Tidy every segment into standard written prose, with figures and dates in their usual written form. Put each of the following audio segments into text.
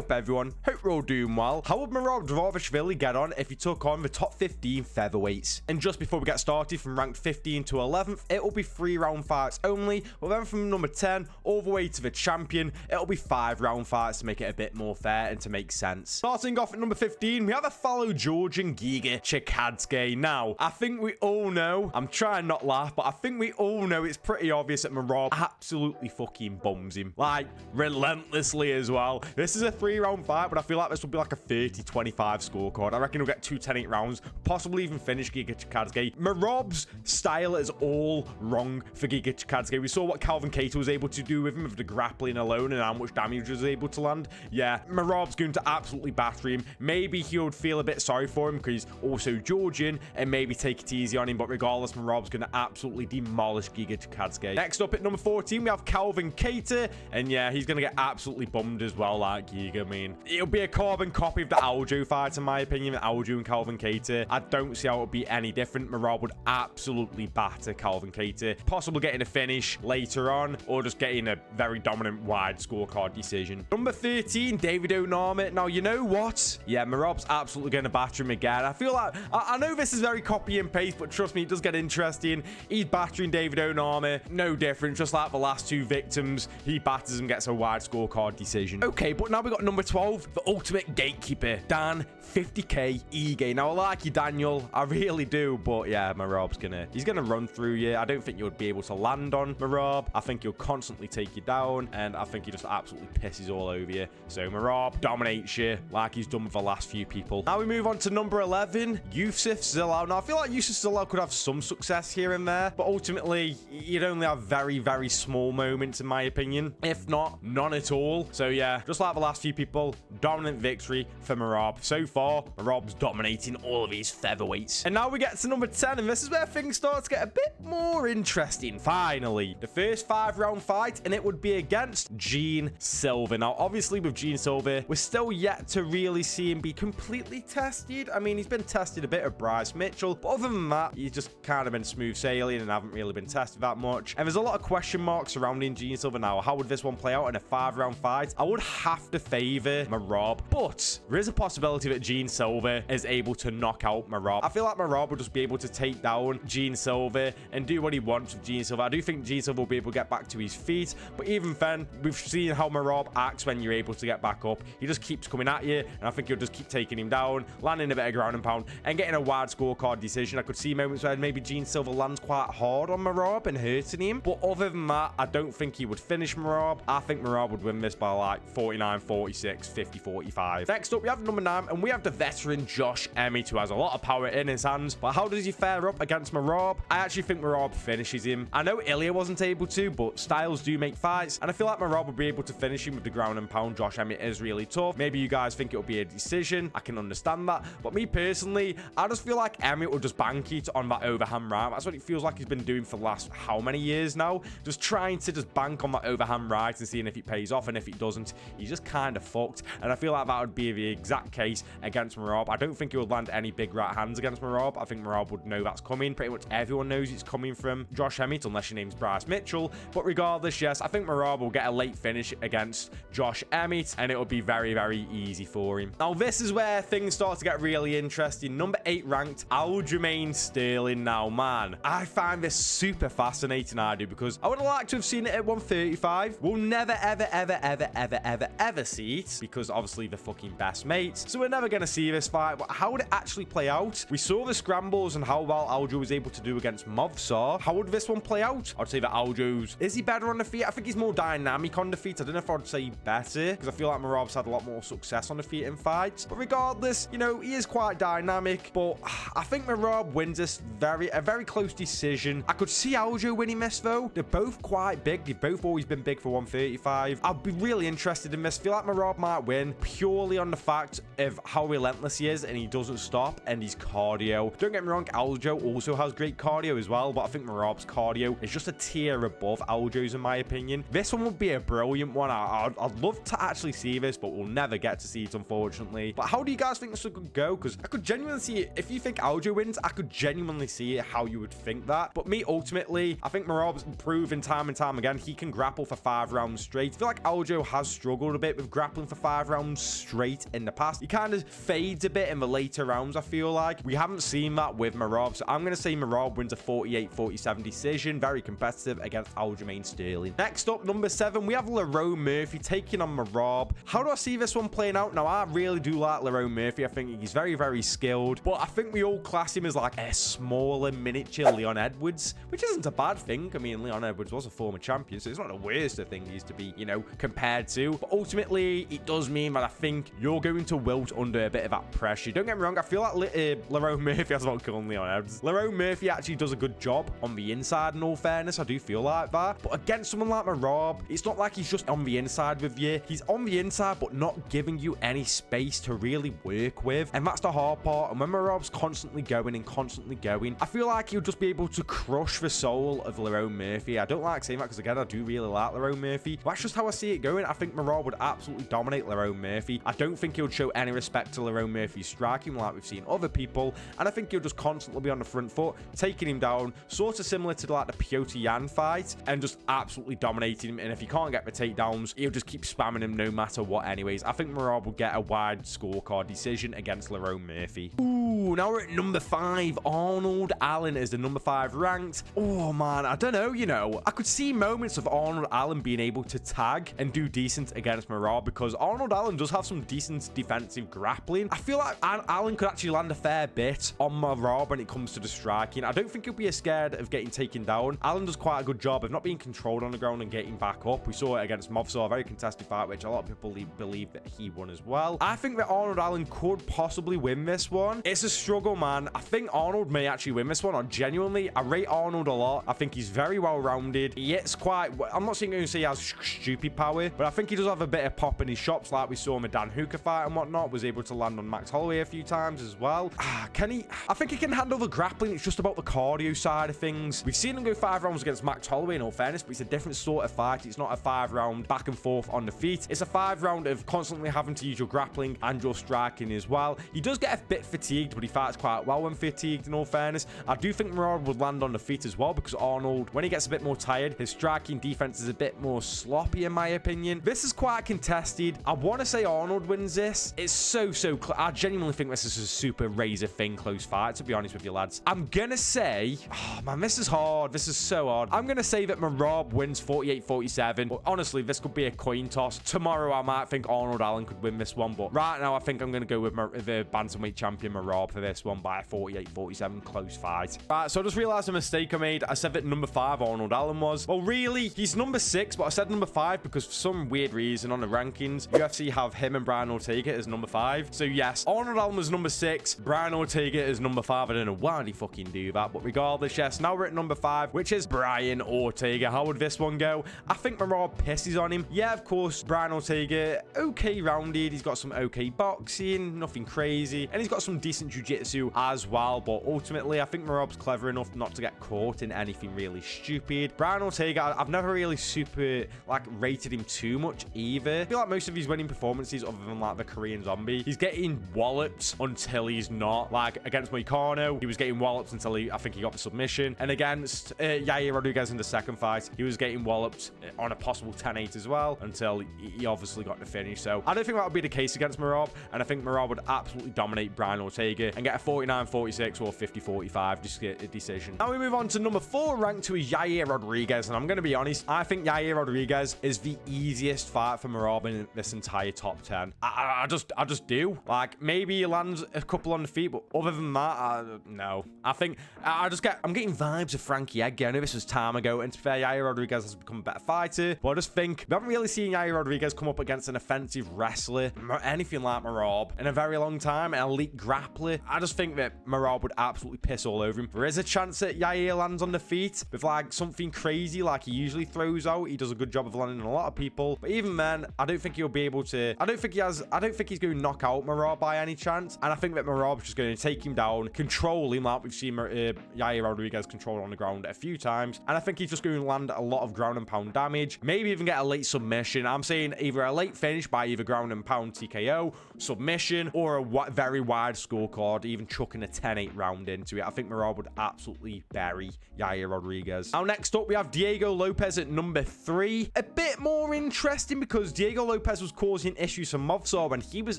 up, everyone? Hope you're all doing well. How would Merab Dvalishvili get on if he took on the top 15 featherweights? And just before we get started, from ranked 15 to 11th, it will be 3-round fights only. But then from number 10 all the way to the champion, it'll be 5-round fights to make it a bit more fair and to make sense. Starting off at number 15, we have a fellow Georgian, Giga Chikadze. Now, I think we all know, I'm trying not laugh, but I think we all know it's pretty obvious that Merab absolutely fucking bums him. Like, relentlessly as well. This is a 3-round fight, but I feel like this will be like a 30-25 scorecard. I reckon he'll get 2 10-8 rounds, possibly even finish Giga Chikadze. Merab's style is all wrong for Giga Chikadze. We saw what Calvin Kattar was able to do with him with the grappling alone and how much damage he was able to land. Yeah, Merab's going to absolutely batter him. Maybe he would feel a bit sorry for him because he's also Georgian and maybe take it easy on him, but regardless, Merab's going to absolutely demolish Giga Chikadze. Next up at number 14, we have Calvin Kattar, and yeah, he's going to get absolutely bummed as well, like Giga. I mean, it'll be a carbon copy of the Aljo fight, in my opinion, Aljo and Calvin Kattar. I don't see how it would be any different. Merab would absolutely batter Calvin Kattar, possibly getting a finish later on, or just getting a very dominant wide scorecard decision. Number 13, David Onama. Now, you know what? Yeah, Merab's absolutely going to batter him again. I feel like, I know this is very copy and paste, but trust me, it does get interesting. He's battering David Onama. No different, just like the last 2 victims. He batters and gets a wide scorecard decision. Okay, but now we got number 12, the ultimate gatekeeper, Dan 50k Ige. Now, I like you, Daniel. I really do, but yeah, Merab's he's gonna run through you. I don't think you would be able to land on Merab. I think he'll constantly take you down, and I think he just absolutely pisses all over you. So Merab dominates you like he's done with the last few people. Now we move on to number 11, Youssef Zalal. Now, I feel like Youssef Zalal could have some success here and there, but ultimately, you'd only have very, very small moments, in my opinion. If not, none at all. So yeah, just like the last few people, dominant victory for Merab. So far, Merab's dominating all of these featherweights. And now we get to number 10, and this is where things start to get a bit more interesting. Finally, the first 5-round fight, and it would be against Gene Silva. Now, obviously, with Gene Silva, we're still yet to really see him be completely tested. I mean, he's been tested a bit of Bryce Mitchell, but other than that, he's just kind of been smooth sailing and haven't really been tested that much. And there's a lot of question marks surrounding Gene Silva now. How would this one play out in a 5-round fight? I would have to favor Merab, but there is a possibility that Gene Silva is able to knock out Merab. I feel like Merab will just be able to take down Gene Silva and do what he wants with Gene Silva. I do think Gene Silva will be able to get back to his feet, but even then, we've seen how Merab acts when you're able to get back up. He just keeps coming at you, and I think you'll just keep taking him down, landing a bit of ground and pound, and getting a wide scorecard decision. I could see moments where maybe Gene Silva lands quite hard on Merab and hurting him, but other than that, I don't think he would finish Merab. I think Merab would win this by like 49-46, 50-45. Next up, we have number 9, and we have the veteran Josh Emmett, who has a lot of power in his hands, but how does he fare up against Merab? I actually think Merab finishes him. I know Ilya wasn't able to, but styles do make fights, and I feel like Merab will be able to finish him with the ground and pound. Josh Emmett is really tough. Maybe you guys think it'll be a decision. I can understand that, but me personally, I just feel like Emmett will just bank it on that overhand right. That's what it feels like he's been doing for the last how many years now, just trying to just bank on that overhand right and seeing if it pays off, and if it doesn't, he's just kind of fucked. And I feel like that would be the exact case against Merab. I don't think he would land any big right hands against Merab. I think Merab would know that's coming. Pretty much everyone knows it's coming from Josh Emmett, unless your name's Bryce Mitchell. But regardless, yes, I think Merab will get a late finish against Josh Emmett, and it will be very, very easy for him. Now, this is where things start to get really interesting. Number 8 ranked, Aljamain Sterling. Now, man, I find this super fascinating, I do, because I would have liked to have seen it at 135. We'll never, ever, ever, ever, ever, ever, ever see it, because obviously they're fucking best mates. So we're never going to see this fight, but how would it actually play out? We saw the scrambles and how well Aljo was able to do against Movsar. How would this one play out? I'd say that Aljo's... Is he better on the feet? I think he's more dynamic on the feet. I don't know if I'd say better, because I feel like Merab's had a lot more success on the feet in fights. But regardless, you know, he is quite dynamic, but I think Merab wins this a very close decision. I could see Aljo winning this, though. They're both quite big. They've both always been big for 135. I'd be really interested in this. I feel like Merab might win purely on the fact of how relentless he is, and he doesn't stop, and his cardio. Don't get me wrong, Aljo also has great cardio as well, but I think Merab's cardio is just a tier above Aljo's, in my opinion. This one would be a brilliant one. I'd love to actually see this, but we'll never get to see it, unfortunately. But how do you guys think this could go? Because I could genuinely see it. If you think Aljo wins, I could genuinely see it how you would think that. But me, ultimately, I think Merab's proven time and time again he can grapple for 5 rounds straight. I feel like Aljo has struggled a bit with grappling grappling for 5 rounds straight in the past. He kind of fades a bit in the later rounds, I feel like. We haven't seen that with Merab, so I'm going to say Merab wins a 48-47 decision. Very competitive against Aljamain Sterling. Next up, number 7, we have Lerone Murphy taking on Merab. How do I see this one playing out? Now, I really do like Lerone Murphy. I think he's very, very skilled, but I think we all class him as like a smaller, miniature Leon Edwards, which isn't a bad thing. I mean, Leon Edwards was a former champion, so it's not the worst of things to be, you know, compared to. But ultimately, it does mean that I think you're going to wilt under a bit of that pressure. Don't get me wrong, I feel like Lerone Murphy, I was about calling Leon Edwards. Lerone Murphy actually does a good job on the inside, in all fairness. I do feel like that. But against someone like Merab, it's not like he's just on the inside with you. He's on the inside, but not giving you any space to really work with. And that's the hard part. And when Merab's constantly going and constantly going, I feel like he'll just be able to crush the soul of Lerone Murphy. I don't like saying that because, again, I do really like Lerone Murphy. But that's just how I see it going. I think Merab would absolutely dominate Lerone Murphy. I don't think he'll show any respect to Lerone Murphy's striking like we've seen other people. And I think he'll just constantly be on the front foot, taking him down, sort of similar to like the Piotr Jan fight, and just absolutely dominating him. And if he can't get the takedowns, he'll just keep spamming him no matter what anyways. I think Merab will get a wide scorecard decision against Lerone Murphy. Ooh, now we're at number 5. Arnold Allen is the number 5 ranked. Oh man, I don't know, you know, I could see moments of Arnold Allen being able to tag and do decent against Merab, because Arnold Allen does have some decent defensive grappling. I feel like Allen could actually land a fair bit on Merab when it comes to the striking. I don't think he'll be scared of getting taken down. Allen does quite a good job of not being controlled on the ground and getting back up. We saw it against Movsar, a very contested fight, which a lot of people believe that he won as well. I think that Arnold Allen could possibly win this one. It's a struggle, man. I think Arnold may actually win this one. Genuinely, I rate Arnold a lot. I think he's very well-rounded. He hits quite... I'm not going to say he has stupid power, but I think he does have a bit of pop in his shots, like we saw in the Dan Hooker fight and whatnot. Was able to land on Max Holloway a few times as well. Can he... I think he can handle the grappling. It's just about the cardio side of things. We've seen him go 5 rounds against Max Holloway, in all fairness, but it's a different sort of fight. It's not a 5-round back and forth on the feet. It's a 5-round of constantly having to use your grappling and your striking as well. He does get a bit fatigued, but he fights quite well when fatigued, in all fairness. I do think Merab would land on the feet as well, because Arnold, when he gets a bit more tired, his striking defense is a bit more sloppy, in my opinion. This is quite contested. I want to say Arnold wins this. It's so I genuinely think this is a super razor-thin close fight, to be honest with you, lads. I'm gonna say... Oh, man, this is hard. This is so hard. I'm gonna say that Merab wins 48-47, but honestly, this could be a coin toss. Tomorrow, I might think Arnold Allen could win this one, but right now, I think I'm gonna go with the Bantamweight champion Merab for this one by a 48-47 close fight. Right, so I just realized a mistake I made. I said that number 5 Arnold Allen was. Well, really, he's number 6, but I said number 5 because for some weird reason on the rankings, UFC have him and Brian Ortega as number 5. So yes, Arnold Allen was number 6, Brian Ortega is number 5. I don't know why they fucking do that, but regardless, yes, now we're at number 5, which is Brian Ortega. How would this one go? I think Merab pisses on him. Yeah, of course, Brian Ortega, okay rounded. He's got some okay boxing, nothing crazy, and he's got some decent jiu-jitsu as well, but ultimately, I think Merab's clever enough not to get caught in anything really stupid. Brian Ortega, I've never really super, like, rated him too much either. I feel like most of his winning performances, other than, like, the Korean Zombie, he's getting walloped until he's not. Like, against Moicano, he was getting walloped until I think he got the submission. And against Yair Rodriguez in the second fight, he was getting walloped on a possible 10-8 as well, until he obviously got the finish. So, I don't think that would be the case against Merab, and I think Merab would absolutely dominate Brian Ortega and get a 49-46 or 50-45 just get a decision. Now we move on to number 4 ranked, to Yair Rodriguez, and I'm going to be honest, I think Yair Rodriguez is the easiest fight for Merab in this entire top 10. I just do. Like, maybe he lands a couple on the feet, but other than that, no. I think I'm getting vibes of Frankie Edgar. I know this was time ago, and to be fair, Yair Rodriguez has become a better fighter, but I just think we haven't really seen Yair Rodriguez come up against an offensive wrestler, anything like Merab, in a very long time, an elite grappler. I just think that Merab would absolutely piss all over him. There is a chance that Yair lands on the feet with, like, something crazy like he usually throws out. He does a good job of landing on a lot of people, but even then, I don't think he'll be able to. I don't think he's going to knock out Merab by any chance, and I think that Merab's just going to take him down, control him like we've seen Yair Rodriguez control on the ground a few times, and I think he's just going to land a lot of ground and pound damage, maybe even get a late submission. I'm saying either a late finish by either ground and pound TKO, submission, or a very wide scorecard God, even chucking a 10-8 round into it. I think Merab would absolutely bury Yair Rodriguez. Now, next up, we have Diego Lopes at number 3. A bit more interesting because Diego Lopes was causing issues for Movsar when he was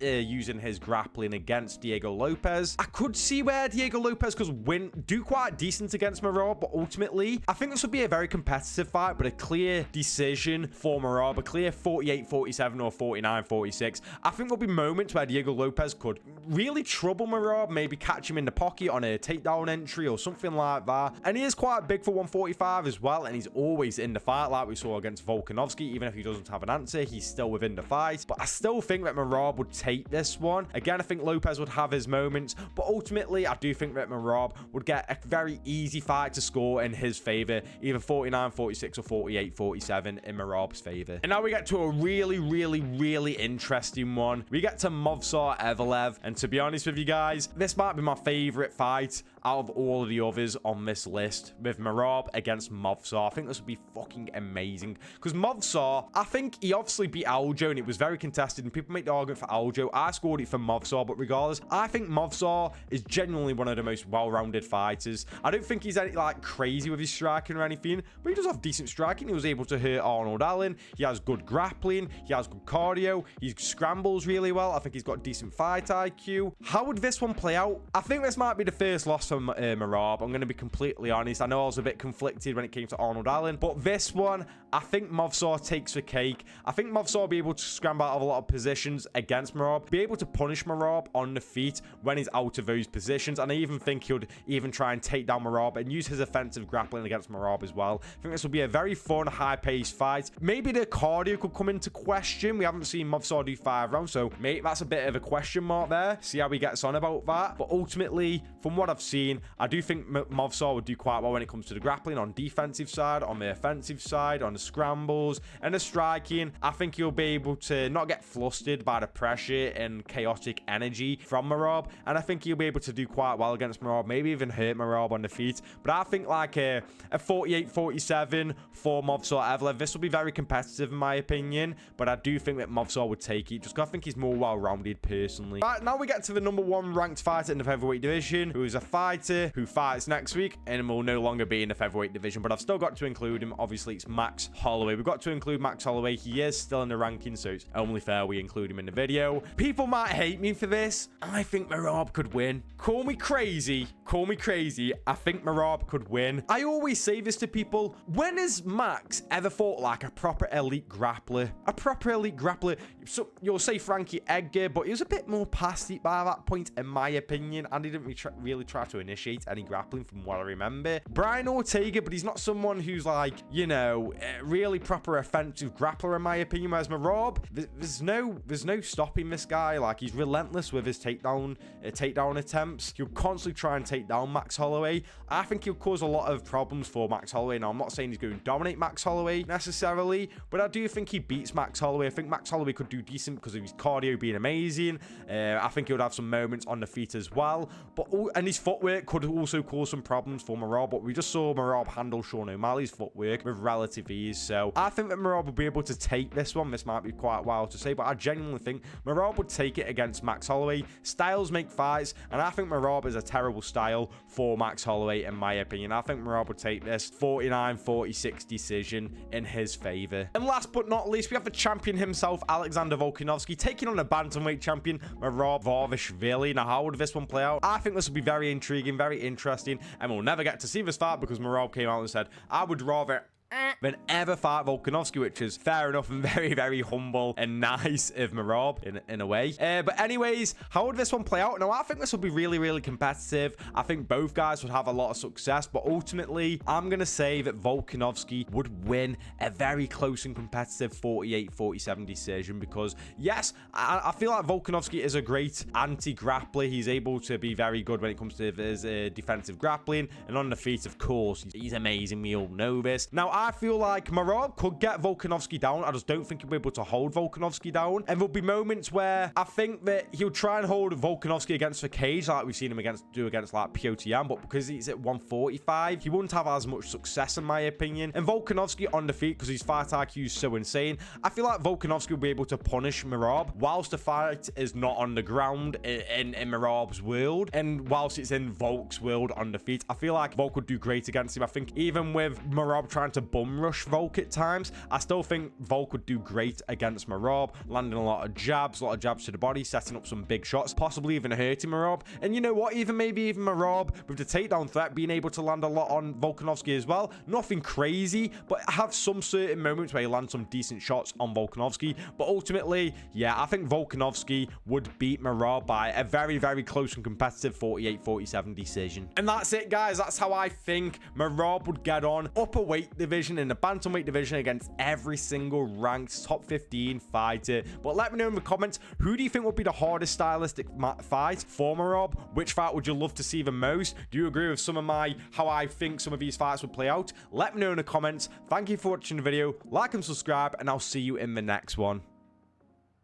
using his grappling against Diego Lopes. I could see where Diego Lopes could do quite decent against Merab, but ultimately, I think this would be a very competitive fight, but a clear decision for Merab, a clear 48-47 or 49-46. I think there'll be moments where Diego Lopes could really trouble Merab, maybe catch him in the pocket on a takedown entry or something like that. And he is quite big for 145 as well, and he's always in the fight like we saw against Volkanovski. Even if he doesn't have an answer, he's still within the fight. But I still think that Merab would take this one. Again, I think Lopes would have his moments, but ultimately, I do think that Merab would get a very easy fight to score in his favor, either 49-46 or 48-47 in Merab's favor. And now we get to a really interesting one. We get to Movsar Evloev, and to be honest with you guys, this might be my favorite fight out of all of the others on this list, with Merab against Movsar. I think this would be fucking amazing, because Movsar, I think he obviously beat Aljo, and it was very contested, and people make the argument for Aljo. I scored it for Movsar, but regardless, I think Movsar is genuinely one of the most well-rounded fighters. I don't think he's any, like, crazy with his striking or anything, but he does have decent striking. He was able to hurt Arnold Allen. He has good grappling. He has good cardio. He scrambles really well. I think he's got decent fight IQ. How would this one play out? I think this might be the first loss for Merab. I'm going to be completely honest. I know I was a bit conflicted when it came to Arnold Allen, but this one, I think Movsar takes the cake. I think Movsar will be able to scramble out of a lot of positions against Merab, be able to punish Merab on the feet when he's out of those positions, and I even think he'll even try and take down Merab and use his offensive grappling against Merab as well. I think this will be a very fun, high-paced fight. Maybe the cardio could come into question. We haven't seen Movsar do 5 rounds, so maybe that's a bit of a question mark there. See how he gets on about that. But ultimately, from what I've seen, I do think Movsar would do quite well when it comes to the grappling on defensive side, on the offensive side, on the scrambles, and the striking. I think he'll be able to not get flustered by the pressure and chaotic energy from Merab, and I think he'll be able to do quite well against Merab, maybe even hurt Merab on the feet. But I think like a 48-47 for Movsar Evloev. This will be very competitive in my opinion, but I do think that Movsar would take it, just because I think he's more well-rounded personally. Right, now we get to the number 1 ranked fighter in the featherweight division, who is a fighter who fights next week and will no longer be in the featherweight division, but I've still got to include him. Obviously, it's Max Holloway. We've got to include Max Holloway. He is still in the rankings, so it's only fair we include him in the video. People might hate me for this. I think Merab could win. Call me crazy. Call me crazy. I think Merab could win. I always say this to people. When has Max ever fought like a proper elite grappler? A proper elite grappler. So you'll say Frankie Edgar, but he was a bit more past it by that point, in my opinion, and he didn't really try to initiate any grappling from what I remember. Brian Ortega, but he's not someone who's like, you know, really proper offensive grappler in my opinion. Whereas Merab, there's no stopping this guy. Like, he's relentless with his takedown attempts. He'll constantly try and take down Max Holloway. I think he'll cause a lot of problems for Max Holloway. Now, I'm not saying he's going to dominate Max Holloway necessarily, but I do think he beats Max Holloway. I think Max Holloway could do decent because of his cardio being amazing. I think he would have some moments on the feet as well, and his footwork could also cause some problems for Merab, but we just saw Merab handle Sean O'Malley's footwork with relative ease. So I think that Merab will be able to take this one. This might be quite wild to say, but I genuinely think Merab would take it against Max Holloway. Styles make fights, and I think Merab is a terrible style for Max Holloway, in my opinion. I think Merab would take this 49-46 decision in his favor. And last but not least, we have the champion himself, Alexander Volkanovski, taking on the bantamweight champion, Merab Dvalishvili. Now, how would this one play out? I think this will be very intriguing, very interesting, and we'll never get to see this fight because Merab came out and said, I would rather than ever fight Volkanovski, which is fair enough and very humble and nice of Merab in a way. But anyways, how would this one play out? Now, I think this will be really competitive. I think both guys would have a lot of success, but ultimately, I'm going to say that Volkanovski would win a very close and competitive 48-47 decision because, yes, I feel like Volkanovski is a great anti-grappler. He's able to be very good when it comes to his defensive grappling, and on the feet, of course, he's amazing. We all know this. Now, I feel like Merab could get Volkanovski down. I just don't think he'll be able to hold Volkanovski down. And there'll be moments where I think that he'll try and hold Volkanovski against the cage, like we've seen him do against like POTM, but because he's at 145, he wouldn't have as much success in my opinion. And Volkanovski on the feet, because his fight IQ is so insane, I feel like Volkanovski will be able to punish Merab whilst the fight is not on the ground in Merab's world, and whilst it's in Volk's world on the feet. I feel like Volk would do great against him. I think even with Merab trying to bum rush Volk at times, I still think Volk would do great against Merab, landing a lot of jabs to the body, setting up some big shots, possibly even hurting Merab. And you know what, maybe even Merab with the takedown threat being able to land a lot on Volkanovski as well. Nothing crazy, but have some certain moments where he lands some decent shots on Volkanovski. But ultimately, yeah, I think Volkanovski would beat Merab by a very, very close and competitive 48-47 decision. And that's it, guys. That's how I think Merab would get on upper weight division in the bantamweight division against every single ranked top 15 fighter. But let me know in the comments, who do you think would be the hardest stylistic fight for Merab? Which fight would you love to see the most? Do you agree with some of how I think some of these fights would play out? Let me know in the comments. Thank you for watching the video. Like and subscribe, and I'll see you in the next one.